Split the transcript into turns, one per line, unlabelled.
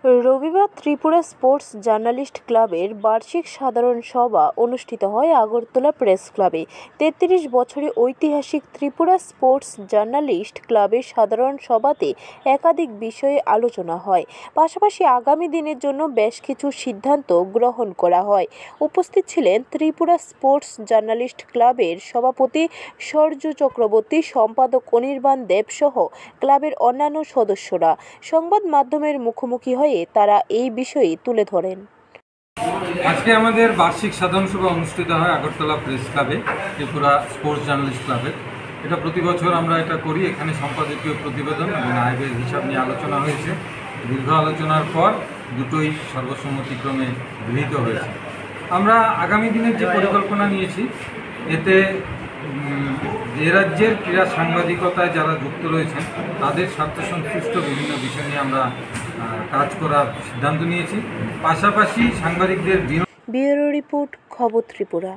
রবিবার Tripura sports journalist ক্লাবের বার্ষিক সাধারণ সভা অনুষ্ঠিত হয় আগরতলা প্রেস ক্লাবে। ৩৩ বছরে ঐতিহাসিক ত্রিপুরা স্পোর্টস জার্নালিস্ট ক্লাবের সাধারণ সভাতে একাধিক বিষয়ে আলোচনা হয়, পাশাপাশি আগামী দিনের জন্য বেশ কিছু সিদ্ধান্ত গ্রহণ করা হয়। উপস্থিত ছিলেন ত্রিপুরা স্পোর্টস জার্নালিস্ট ক্লাবের সভাপতি সরজু চক্রবর্তী, সম্পাদক অনির্বাণ দেব সহ ক্লাবের অন্যান্য সদস্যরা। সংবাদ মাধ্যমের মুখোমুখি হয়ে তারা এই বিষয়ে তুলে ধরেন।
আজকে আমাদের বার্ষিক সাধারণ সভা অনুষ্ঠিত হয় আগরতলা প্রেস ক্লাবে, ত্রিপুরা স্পোর্টস জার্নালিস্ট ক্লাবে। এটা প্রতি বছর আমরা এটা করি। এখানে সম্পাদকীয় প্রতিবেদন এবং আয়ের হিসাব নিয়ে আলোচনা হয়েছে। দীর্ঘ আলোচনার পর দুটোই সর্বসম্মতিক্রমে গৃহীত হয়েছে। আমরা আগামী দিনের যে পরিকল্পনা নিয়েছি, এতে যে রাজ্যের ক্রীড়া সাংবাদিকতায় যারা যুক্ত রয়েছেন তাদের স্বার্থ সংশ্লিষ্ট বিভিন্ন বিষয় নিয়ে আমরা কাজ করার সিদ্ধান্ত নিয়েছি। পাশাপাশি সাংবাদিকদের
ব্যুরো রিপোর্ট, খবর ত্রিপুরা।